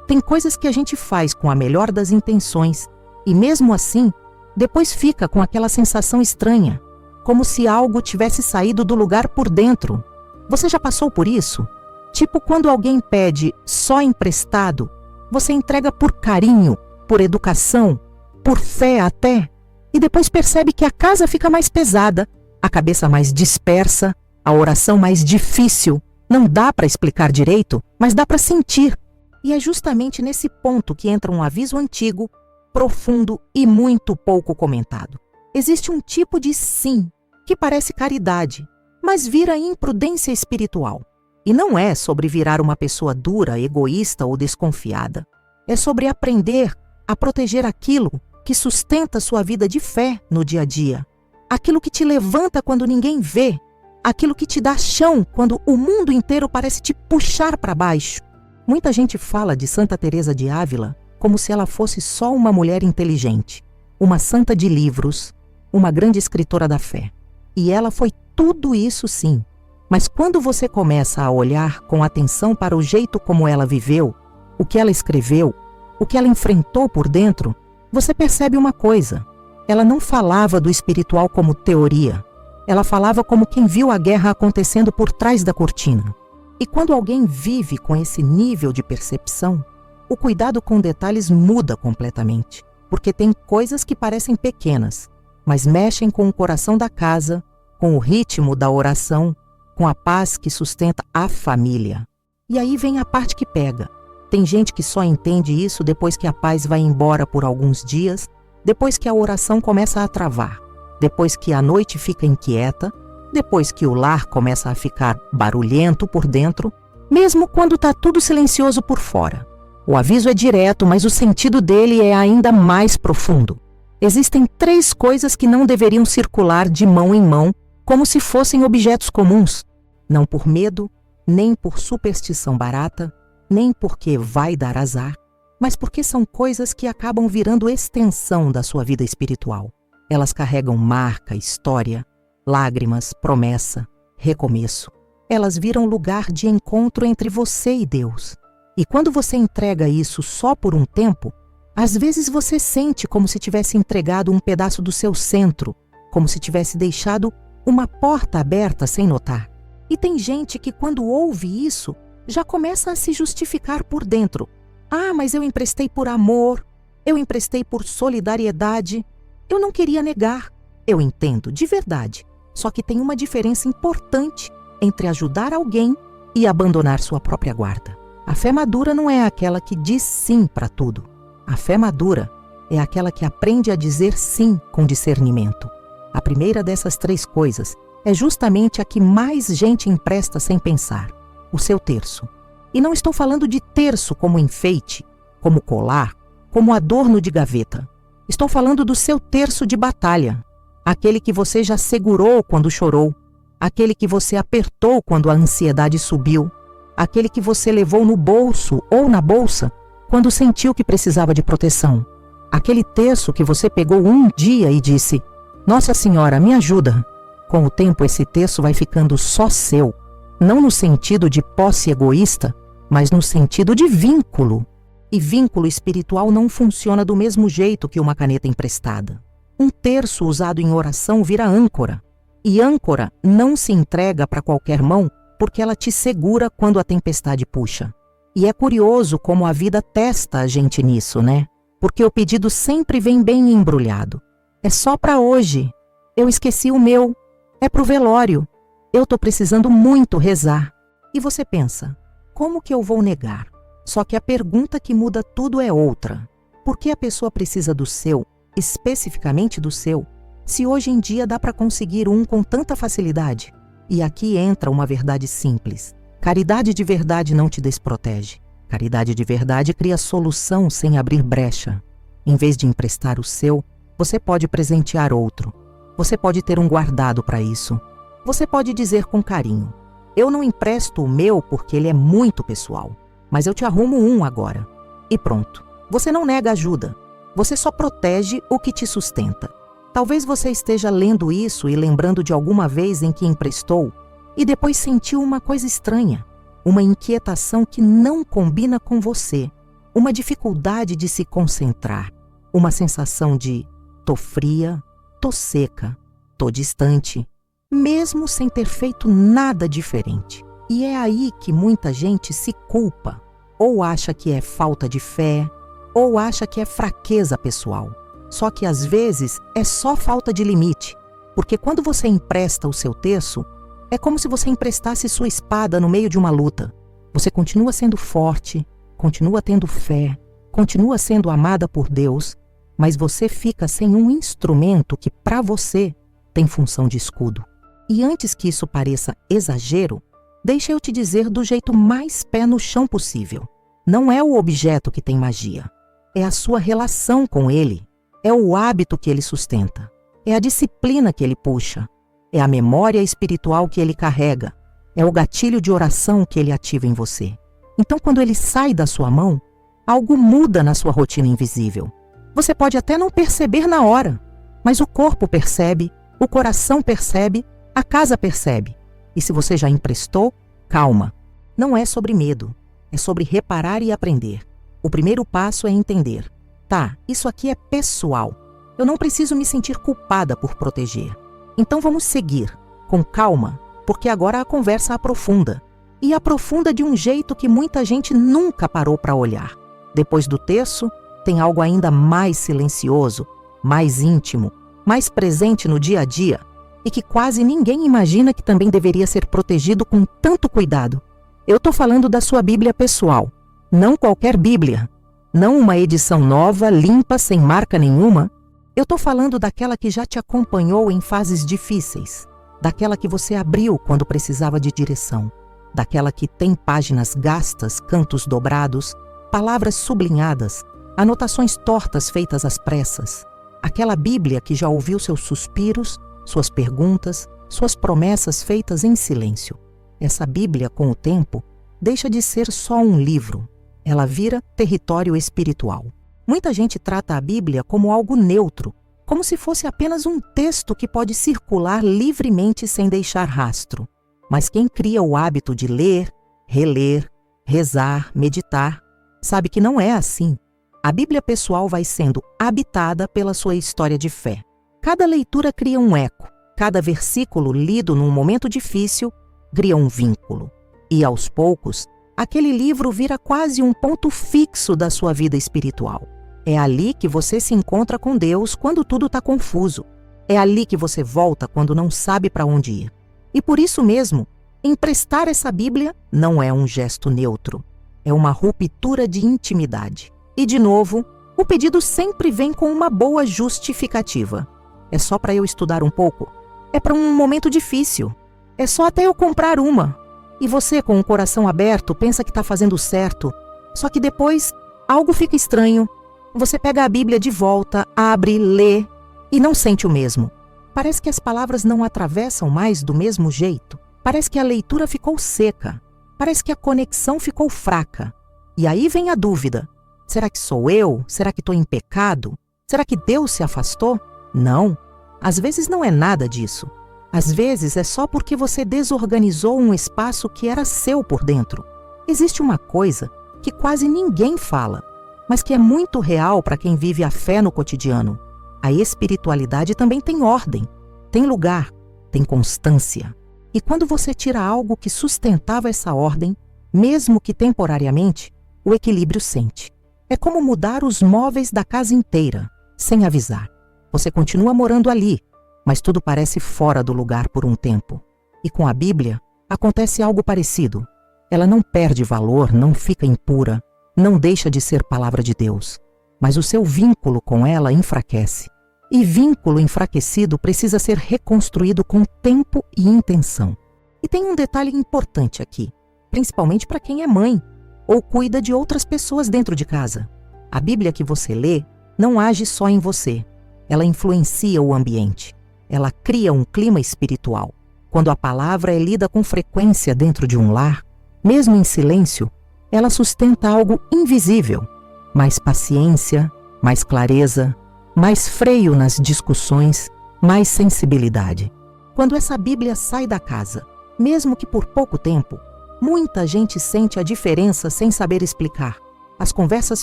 Tem coisas que a gente faz com a melhor das intenções e mesmo assim, depois fica com aquela sensação estranha, como se algo tivesse saído do lugar por dentro. Você já passou por isso? Tipo quando alguém pede só emprestado, você entrega por carinho, por educação, por fé até, e depois percebe que a casa fica mais pesada, a cabeça mais dispersa, a oração mais difícil. Não dá para explicar direito, mas dá para sentir. E é justamente nesse ponto que entra um aviso antigo, profundo e muito pouco comentado. Existe um tipo de sim que parece caridade, mas vira imprudência espiritual. E não é sobre virar uma pessoa dura, egoísta ou desconfiada. É sobre aprender a proteger aquilo que sustenta sua vida de fé no dia a dia. Aquilo que te levanta quando ninguém vê. Aquilo que te dá chão quando o mundo inteiro parece te puxar para baixo. Muita gente fala de Santa Teresa de Ávila como se ela fosse só uma mulher inteligente, uma santa de livros, uma grande escritora da fé. E ela foi tudo isso sim. Mas quando você começa a olhar com atenção para o jeito como ela viveu, o que ela escreveu, o que ela enfrentou por dentro, você percebe uma coisa. Ela não falava do espiritual como teoria. Ela falava como quem viu a guerra acontecendo por trás da cortina. E quando alguém vive com esse nível de percepção, o cuidado com detalhes muda completamente, porque tem coisas que parecem pequenas, mas mexem com o coração da casa, com o ritmo da oração, com a paz que sustenta a família. E aí vem a parte que pega. Tem gente que só entende isso depois que a paz vai embora por alguns dias, depois que a oração começa a travar, depois que a noite fica inquieta, depois que o lar começa a ficar barulhento por dentro, mesmo quando está tudo silencioso por fora. O aviso é direto, mas o sentido dele é ainda mais profundo. Existem 3 coisas que não deveriam circular de mão em mão, como se fossem objetos comuns, não por medo, nem por superstição barata, nem porque vai dar azar, mas porque são coisas que acabam virando extensão da sua vida espiritual. Elas carregam marca, história, lágrimas, promessa, recomeço. Elas viram lugar de encontro entre você e Deus. E quando você entrega isso só por um tempo, às vezes você sente como se tivesse entregado um pedaço do seu centro, como se tivesse deixado uma porta aberta sem notar. E tem gente que quando ouve isso, já começa a se justificar por dentro. Ah, mas eu emprestei por amor, eu emprestei por solidariedade, eu não queria negar. Eu entendo, de verdade. Só que tem uma diferença importante entre ajudar alguém e abandonar sua própria guarda. A fé madura não é aquela que diz sim para tudo. A fé madura é aquela que aprende a dizer sim com discernimento. A primeira dessas 3 coisas é justamente a que mais gente empresta sem pensar, o seu terço. E não estou falando de terço como enfeite, como colar, como adorno de gaveta. Estou falando do seu terço de batalha, aquele que você já segurou quando chorou, aquele que você apertou quando a ansiedade subiu, aquele que você levou no bolso ou na bolsa quando sentiu que precisava de proteção, aquele terço que você pegou um dia e disse: Nossa Senhora, me ajuda. Com o tempo esse terço vai ficando só seu, não no sentido de posse egoísta, mas no sentido de vínculo. E vínculo espiritual não funciona do mesmo jeito que uma caneta emprestada. Um terço usado em oração vira âncora. E âncora não se entrega para qualquer mão porque ela te segura quando a tempestade puxa. E é curioso como a vida testa a gente nisso, né? Porque o pedido sempre vem bem embrulhado. É só para hoje. Eu esqueci o meu. É pro velório. Eu tô precisando muito rezar. E você pensa, como que eu vou negar? Só que a pergunta que muda tudo é outra. Por que a pessoa precisa do seu, especificamente do seu, se hoje em dia dá para conseguir um com tanta facilidade? E aqui entra uma verdade simples. Caridade de verdade não te desprotege. Caridade de verdade cria solução sem abrir brecha. Em vez de emprestar o seu, você pode presentear outro. Você pode ter um guardado para isso. Você pode dizer com carinho: eu não empresto o meu porque ele é muito pessoal, mas eu te arrumo um agora. E pronto. Você não nega ajuda. Você só protege o que te sustenta. Talvez você esteja lendo isso e lembrando de alguma vez em que emprestou e depois sentiu uma coisa estranha, uma inquietação que não combina com você. uma dificuldade de se concentrar, uma sensação de tô fria, tô seca, tô distante, mesmo sem ter feito nada diferente. E é aí que muita gente se culpa, ou acha que é falta de fé, ou acha que é fraqueza pessoal. Só que às vezes é só falta de limite, porque quando você empresta o seu terço, é como se você emprestasse sua espada no meio de uma luta. Você continua sendo forte, continua tendo fé, continua sendo amada por Deus, mas você fica sem um instrumento que para você tem função de escudo. E antes que isso pareça exagero, deixa eu te dizer do jeito mais pé no chão possível. Não é o objeto que tem magia, é a sua relação com ele, é o hábito que ele sustenta, é a disciplina que ele puxa, é a memória espiritual que ele carrega, é o gatilho de oração que ele ativa em você. Então, quando ele sai da sua mão, algo muda na sua rotina invisível. Você pode até não perceber na hora, mas o corpo percebe, o coração percebe, a casa percebe. E se você já emprestou, calma. Não é sobre medo, é sobre reparar e aprender. O primeiro passo é entender. Tá, isso aqui é pessoal. Eu não preciso me sentir culpada por proteger. Então vamos seguir, com calma, porque agora a conversa aprofunda. E aprofunda de um jeito que muita gente nunca parou para olhar. Depois do terço, tem algo ainda mais silencioso, mais íntimo, mais presente no dia a dia e que quase ninguém imagina que também deveria ser protegido com tanto cuidado. Eu estou falando da sua Bíblia pessoal, não qualquer Bíblia, não uma edição nova, limpa, sem marca nenhuma. Eu estou falando daquela que já te acompanhou em fases difíceis, daquela que você abriu quando precisava de direção, daquela que tem páginas gastas, cantos dobrados, palavras sublinhadas, anotações tortas feitas às pressas. Aquela Bíblia que já ouviu seus suspiros, suas perguntas, suas promessas feitas em silêncio. Essa Bíblia, com o tempo, deixa de ser só um livro. Ela vira território espiritual. Muita gente trata a Bíblia como algo neutro, como se fosse apenas um texto que pode circular livremente sem deixar rastro. Mas quem cria o hábito de ler, reler, rezar, meditar, sabe que não é assim. A Bíblia pessoal vai sendo habitada pela sua história de fé. Cada leitura cria um eco, cada versículo lido num momento difícil cria um vínculo. E aos poucos, aquele livro vira quase um ponto fixo da sua vida espiritual. É ali que você se encontra com Deus quando tudo está confuso. É ali que você volta quando não sabe para onde ir. E por isso mesmo, emprestar essa Bíblia não é um gesto neutro. É uma ruptura de intimidade. E, de novo, o pedido sempre vem com uma boa justificativa. É só para eu estudar um pouco? É para um momento difícil. É só até eu comprar uma. E você, com o coração aberto, pensa que está fazendo certo. Só que depois, algo fica estranho. Você pega a Bíblia de volta, abre, lê e não sente o mesmo. Parece que as palavras não atravessam mais do mesmo jeito. Parece que a leitura ficou seca. Parece que a conexão ficou fraca. E aí vem a dúvida. Será que sou eu? Será que estou em pecado? Será que Deus se afastou? Não. Às vezes não é nada disso. Às vezes é só porque você desorganizou um espaço que era seu por dentro. Existe uma coisa que quase ninguém fala, mas que é muito real para quem vive a fé no cotidiano. A espiritualidade também tem ordem, tem lugar, tem constância. E quando você tira algo que sustentava essa ordem, mesmo que temporariamente, o equilíbrio sente. É como mudar os móveis da casa inteira, sem avisar. Você continua morando ali, mas tudo parece fora do lugar por um tempo. E com a Bíblia, acontece algo parecido. Ela não perde valor, não fica impura, não deixa de ser palavra de Deus. Mas o seu vínculo com ela enfraquece. E vínculo enfraquecido precisa ser reconstruído com tempo e intenção. E tem um detalhe importante aqui, principalmente para quem é mãe ou cuida de outras pessoas dentro de casa. A Bíblia que você lê não age só em você. Ela influencia o ambiente. Ela cria um clima espiritual. Quando a palavra é lida com frequência dentro de um lar, mesmo em silêncio, ela sustenta algo invisível. Mais paciência, mais clareza, mais freio nas discussões, mais sensibilidade. Quando essa Bíblia sai da casa, mesmo que por pouco tempo, muita gente sente a diferença sem saber explicar. As conversas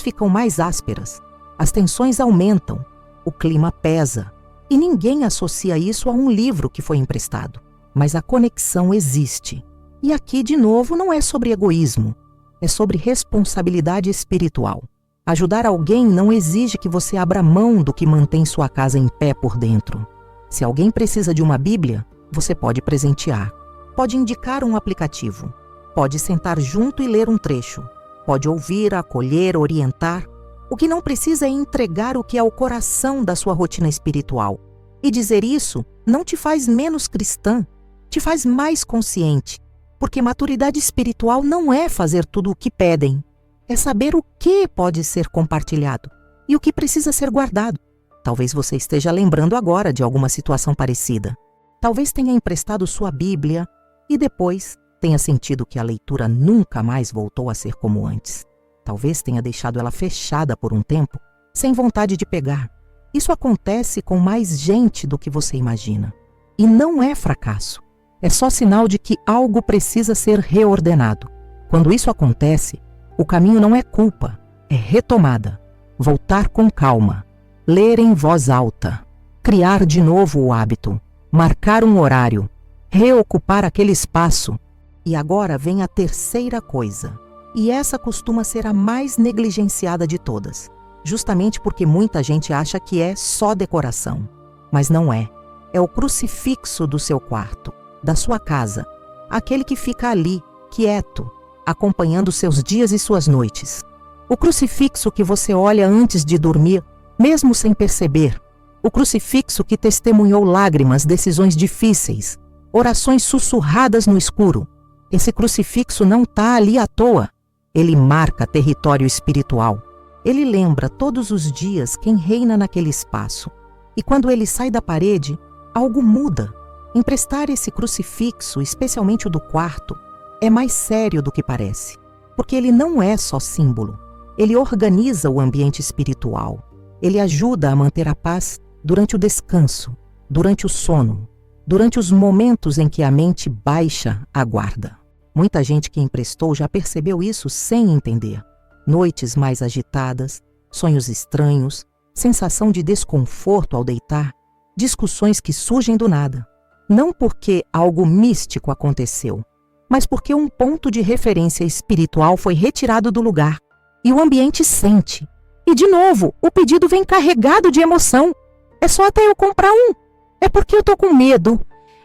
ficam mais ásperas, as tensões aumentam, o clima pesa, e ninguém associa isso a um livro que foi emprestado. Mas a conexão existe. E aqui, de novo, não é sobre egoísmo, é sobre responsabilidade espiritual. Ajudar alguém não exige que você abra mão do que mantém sua casa em pé por dentro. Se alguém precisa de uma Bíblia, você pode presentear. Pode indicar um aplicativo. Pode sentar junto e ler um trecho. Pode ouvir, acolher, orientar. O que não precisa é entregar o que é o coração da sua rotina espiritual. E dizer isso não te faz menos cristã, te faz mais consciente. Porque maturidade espiritual não é fazer tudo o que pedem. É saber o que pode ser compartilhado e o que precisa ser guardado. Talvez você esteja lembrando agora de alguma situação parecida. Talvez tenha emprestado sua Bíblia e depois tenha sentido que a leitura nunca mais voltou a ser como antes. Talvez tenha deixado ela fechada por um tempo, sem vontade de pegar. Isso acontece com mais gente do que você imagina. E não é fracasso. É só sinal de que algo precisa ser reordenado. Quando isso acontece, o caminho não é culpa, é retomada. Voltar com calma. Ler em voz alta. Criar de novo o hábito. Marcar um horário. Reocupar aquele espaço. E agora vem a terceira coisa. E essa costuma ser a mais negligenciada de todas. Justamente porque muita gente acha que é só decoração. Mas não é. É o crucifixo do seu quarto, da sua casa. Aquele que fica ali, quieto, acompanhando seus dias e suas noites. O crucifixo que você olha antes de dormir, mesmo sem perceber. O crucifixo que testemunhou lágrimas, decisões difíceis, orações sussurradas no escuro. Esse crucifixo não está ali à toa. Ele marca território espiritual. Ele lembra todos os dias quem reina naquele espaço. E quando ele sai da parede, algo muda. Emprestar esse crucifixo, especialmente o do quarto, é mais sério do que parece. Porque ele não é só símbolo. Ele organiza o ambiente espiritual. Ele ajuda a manter a paz durante o descanso, durante o sono, durante os momentos em que a mente baixa aguarda. Muita gente que emprestou já percebeu isso sem entender. Noites mais agitadas, sonhos estranhos, sensação de desconforto ao deitar, discussões que surgem do nada. Não porque algo místico aconteceu, mas porque um ponto de referência espiritual foi retirado do lugar e o ambiente sente. E de novo, o pedido vem carregado de emoção. É só até eu comprar um. É porque eu tô com medo.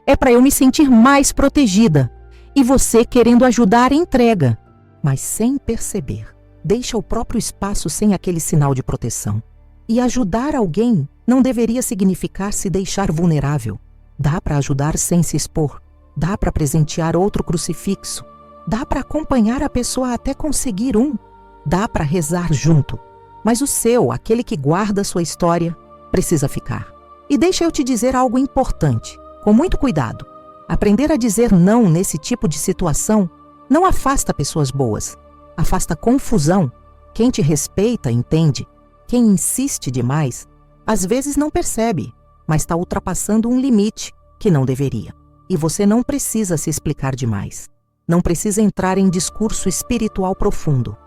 É para eu me sentir mais protegida. E você querendo ajudar, entrega, mas sem perceber. Deixa o próprio espaço sem aquele sinal de proteção. E ajudar alguém não deveria significar se deixar vulnerável. Dá para ajudar sem se expor. Dá para presentear outro crucifixo. Dá para acompanhar a pessoa até conseguir um. Dá para rezar junto. Mas o seu, aquele que guarda sua história, precisa ficar. E deixa eu te dizer algo importante, com muito cuidado. Aprender a dizer não nesse tipo de situação não afasta pessoas boas. Afasta confusão. Quem te respeita, entende. Quem insiste demais, às vezes não percebe, mas está ultrapassando um limite que não deveria. E você não precisa se explicar demais. Não precisa entrar em discurso espiritual profundo.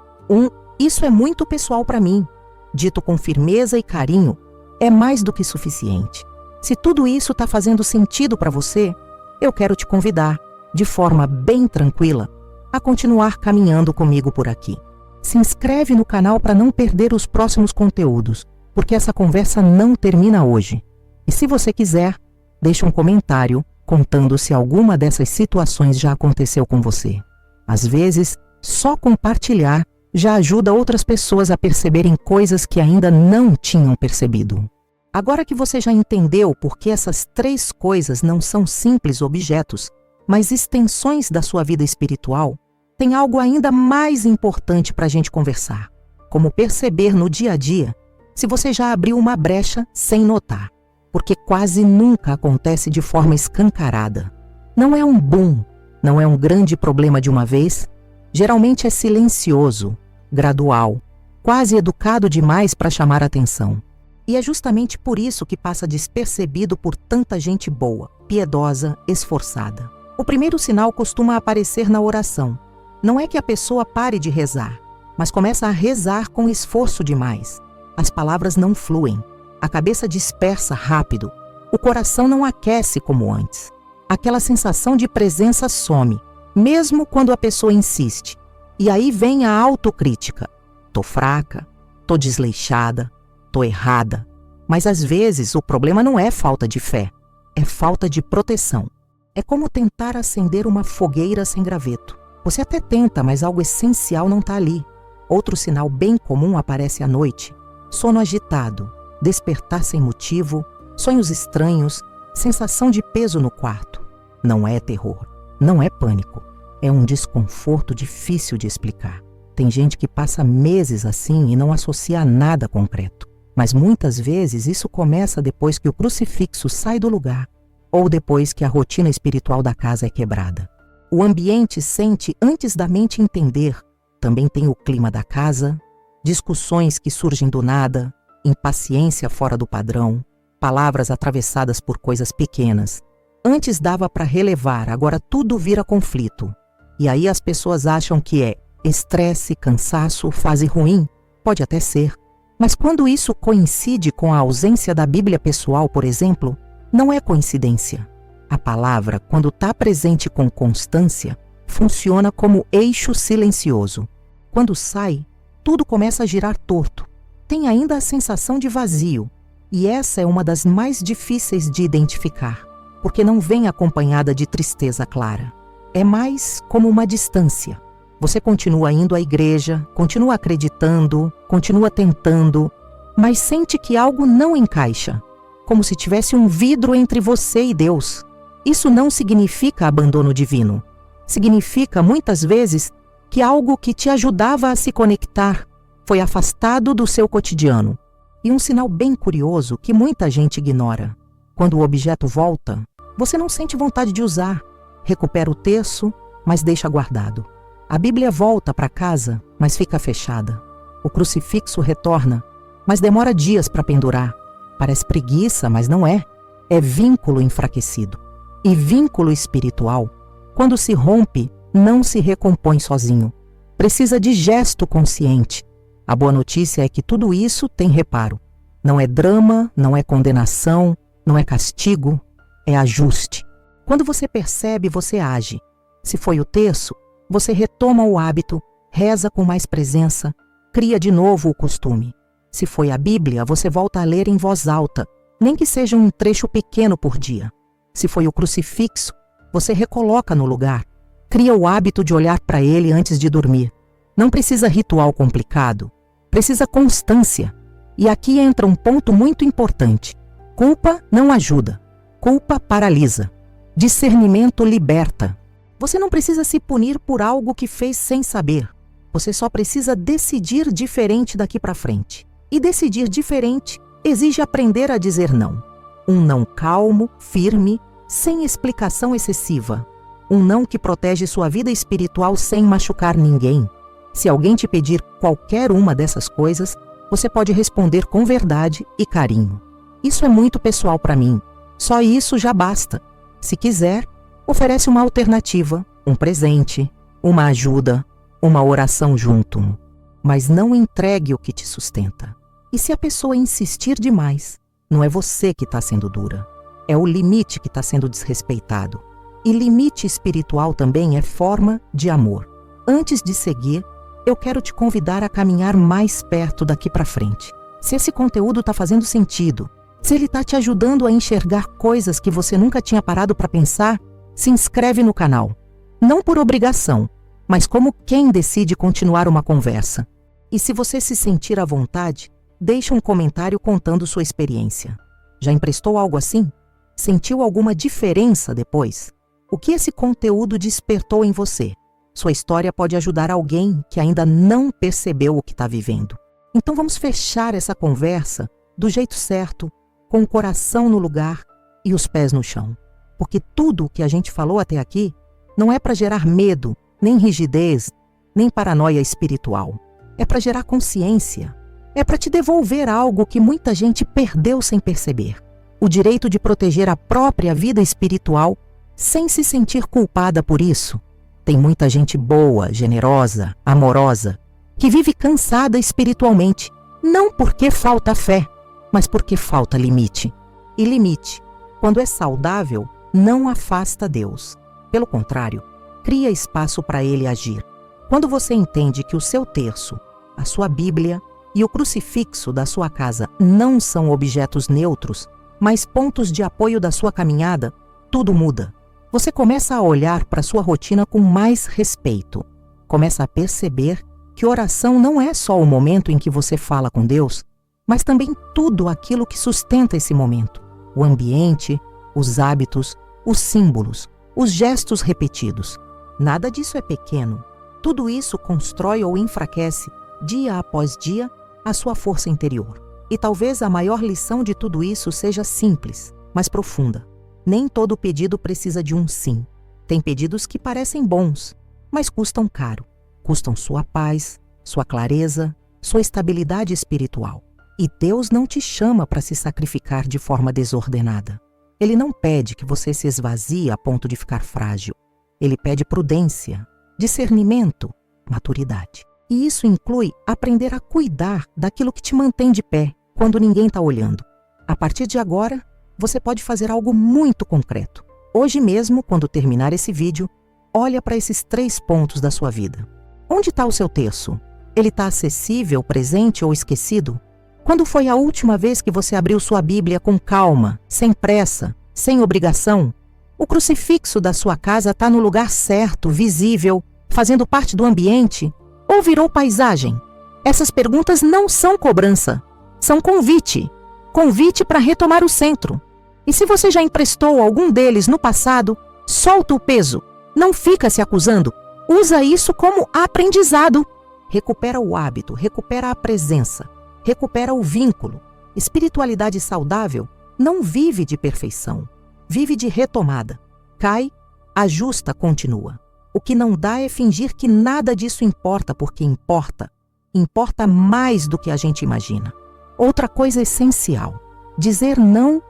Isso é muito pessoal para mim. Dito com firmeza e carinho, é mais do que suficiente. Se tudo isso está fazendo sentido para você, eu quero te convidar, de forma bem tranquila, a continuar caminhando comigo por aqui. Se inscreve no canal para não perder os próximos conteúdos, porque essa conversa não termina hoje. E se você quiser, deixe um comentário contando se alguma dessas situações já aconteceu com você. Às vezes, só compartilhar já ajuda outras pessoas a perceberem coisas que ainda não tinham percebido. Agora que você já entendeu por que essas 3 coisas não são simples objetos, mas extensões da sua vida espiritual, tem algo ainda mais importante para a gente conversar. Como perceber no dia a dia se você já abriu uma brecha sem notar. Porque quase nunca acontece de forma escancarada. Não é um boom, não é um grande problema de uma vez. Geralmente é silencioso, gradual, quase educado demais para chamar atenção. E é justamente por isso que passa despercebido por tanta gente boa, piedosa, esforçada. O primeiro sinal costuma aparecer na oração. Não é que a pessoa pare de rezar, mas começa a rezar com esforço demais. As palavras não fluem, a cabeça dispersa rápido, o coração não aquece como antes. Aquela sensação de presença some, mesmo quando a pessoa insiste. E aí vem a autocrítica. Tô fraca, tô desleixada, tô errada. Mas às vezes o problema não é falta de fé, é falta de proteção. É como tentar acender uma fogueira sem graveto. Você até tenta, mas algo essencial não está ali. Outro sinal bem comum aparece à noite: sono agitado, despertar sem motivo, sonhos estranhos, sensação de peso no quarto. Não é terror, não é pânico, é um desconforto difícil de explicar. Tem gente que passa meses assim e não associa a nada concreto. Mas muitas vezes isso começa depois que o crucifixo sai do lugar ou depois que a rotina espiritual da casa é quebrada. O ambiente sente antes da mente entender. Também tem o clima da casa, discussões que surgem do nada, impaciência fora do padrão, palavras atravessadas por coisas pequenas. Antes dava para relevar, agora tudo vira conflito. E aí as pessoas acham que é estresse, cansaço, fase ruim. Pode até ser. Mas quando isso coincide com a ausência da Bíblia pessoal, por exemplo, não é coincidência. A palavra, quando está presente com constância, funciona como eixo silencioso. Quando sai, tudo começa a girar torto. Tem ainda a sensação de vazio, e essa é uma das mais difíceis de identificar, porque não vem acompanhada de tristeza clara. É mais como uma distância. Você continua indo à igreja, continua acreditando, continua tentando, mas sente que algo não encaixa, como se tivesse um vidro entre você e Deus. Isso não significa abandono divino. Significa, muitas vezes, que algo que te ajudava a se conectar foi afastado do seu cotidiano. E um sinal bem curioso que muita gente ignora. Quando o objeto volta, você não sente vontade de usar. Recupera o terço, mas deixa guardado. A Bíblia volta para casa, mas fica fechada. O crucifixo retorna, mas demora dias para pendurar. Parece preguiça, mas não é. É vínculo enfraquecido. E vínculo espiritual, quando se rompe, não se recompõe sozinho. Precisa de gesto consciente. A boa notícia é que tudo isso tem reparo. Não é drama, não é condenação, não é castigo, é ajuste. Quando você percebe, você age. Se foi o terço, você retoma o hábito, reza com mais presença, cria de novo o costume. Se foi a Bíblia, você volta a ler em voz alta, nem que seja um trecho pequeno por dia. Se foi o crucifixo, você recoloca no lugar, cria o hábito de olhar para ele antes de dormir. Não precisa ritual complicado, precisa constância. E aqui entra um ponto muito importante. Culpa não ajuda, culpa paralisa. Discernimento liberta. Você não precisa se punir por algo que fez sem saber. Você só precisa decidir diferente daqui para frente. E decidir diferente exige aprender a dizer não. Um não calmo, firme, sem explicação excessiva. Um não que protege sua vida espiritual sem machucar ninguém. Se alguém te pedir qualquer uma dessas coisas, você pode responder com verdade e carinho. Isso é muito pessoal para mim. Só isso já basta. Se quiser, oferece uma alternativa, um presente, uma ajuda, uma oração junto. Mas não entregue o que te sustenta. E se a pessoa insistir demais, não é você que está sendo dura. É o limite que está sendo desrespeitado. E limite espiritual também é forma de amor. Antes de seguir, eu quero te convidar a caminhar mais perto daqui para frente. Se esse conteúdo está fazendo sentido, se ele está te ajudando a enxergar coisas que você nunca tinha parado para pensar, se inscreve no canal. Não por obrigação, mas como quem decide continuar uma conversa. E se você se sentir à vontade, deixe um comentário contando sua experiência. Já emprestou algo assim? Sentiu alguma diferença depois? O que esse conteúdo despertou em você? Sua história pode ajudar alguém que ainda não percebeu o que está vivendo. Então vamos fechar essa conversa do jeito certo, com o coração no lugar e os pés no chão. Porque tudo o que a gente falou até aqui não é para gerar medo, nem rigidez, nem paranoia espiritual. É para gerar consciência. É para te devolver algo que muita gente perdeu sem perceber. O direito de proteger a própria vida espiritual sem se sentir culpada por isso. Tem muita gente boa, generosa, amorosa, que vive cansada espiritualmente, não porque falta fé, mas porque falta limite. E limite, quando é saudável, não afasta Deus. Pelo contrário, cria espaço para Ele agir. Quando você entende que o seu terço, a sua Bíblia e o crucifixo da sua casa não são objetos neutros, mas pontos de apoio da sua caminhada, tudo muda. Você começa a olhar para a sua rotina com mais respeito. Começa a perceber que oração não é só o momento em que você fala com Deus, mas também tudo aquilo que sustenta esse momento. O ambiente, os hábitos, os símbolos, os gestos repetidos. Nada disso é pequeno. Tudo isso constrói ou enfraquece, dia após dia, a sua força interior. E talvez a maior lição de tudo isso seja simples, mas profunda. Nem todo pedido precisa de um sim. Tem pedidos que parecem bons, mas custam caro. Custam sua paz, sua clareza, sua estabilidade espiritual. E Deus não te chama para se sacrificar de forma desordenada. Ele não pede que você se esvazie a ponto de ficar frágil. Ele pede prudência, discernimento, maturidade. E isso inclui aprender a cuidar daquilo que te mantém de pé quando ninguém está olhando. A partir de agora, você pode fazer algo muito concreto. Hoje mesmo, quando terminar esse vídeo, olha para esses 3 pontos da sua vida. Onde está o seu terço? Ele está acessível, presente ou esquecido? Quando foi a última vez que você abriu sua Bíblia com calma, sem pressa, sem obrigação? O crucifixo da sua casa está no lugar certo, visível, fazendo parte do ambiente? Ou virou paisagem? Essas perguntas não são cobrança, são convite. Convite para retomar o centro. E se você já emprestou algum deles no passado, solta o peso. Não fica se acusando. Usa isso como aprendizado. Recupera o hábito, recupera a presença, recupera o vínculo. Espiritualidade saudável não vive de perfeição, vive de retomada. Cai, ajusta, continua. O que não dá é fingir que nada disso importa, porque importa. Importa mais do que a gente imagina. Outra coisa essencial: dizer não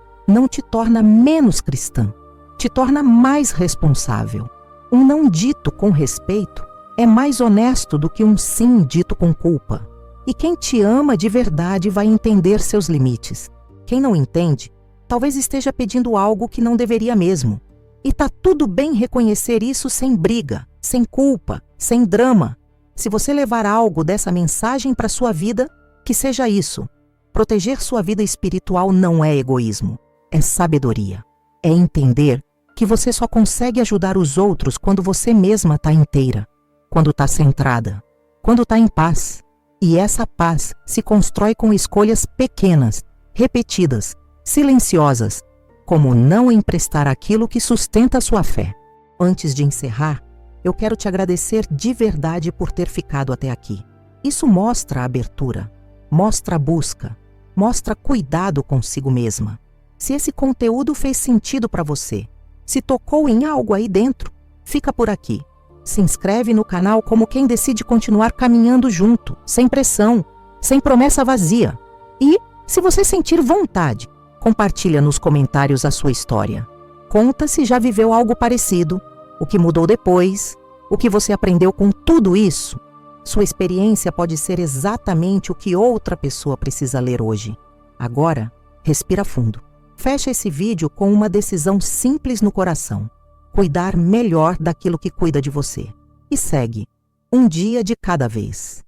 te torna menos cristã, te torna mais responsável. Um não dito com respeito é mais honesto do que um sim dito com culpa. E quem te ama de verdade vai entender seus limites. Quem não entende, talvez esteja pedindo algo que não deveria mesmo. E tá tudo bem reconhecer isso sem briga, sem culpa, sem drama. Se você levar algo dessa mensagem para sua vida, que seja isso. Proteger sua vida espiritual não é egoísmo, é sabedoria. É entender que você só consegue ajudar os outros quando você mesma está inteira, quando está centrada, quando está em paz. E essa paz se constrói com escolhas pequenas, repetidas, silenciosas, como não emprestar aquilo que sustenta a sua fé. Antes de encerrar, eu quero te agradecer de verdade por ter ficado até aqui. Isso mostra a abertura, mostra a busca, mostra cuidado consigo mesma. Se esse conteúdo fez sentido para você, se tocou em algo aí dentro, fica por aqui. Se inscreve no canal como quem decide continuar caminhando junto, sem pressão, sem promessa vazia. E, se você sentir vontade, compartilha nos comentários a sua história. Conta se já viveu algo parecido, o que mudou depois, o que você aprendeu com tudo isso. Sua experiência pode ser exatamente o que outra pessoa precisa ler hoje. Agora, respira fundo. Fecha esse vídeo com uma decisão simples no coração: cuidar melhor daquilo que cuida de você. E segue, um dia de cada vez.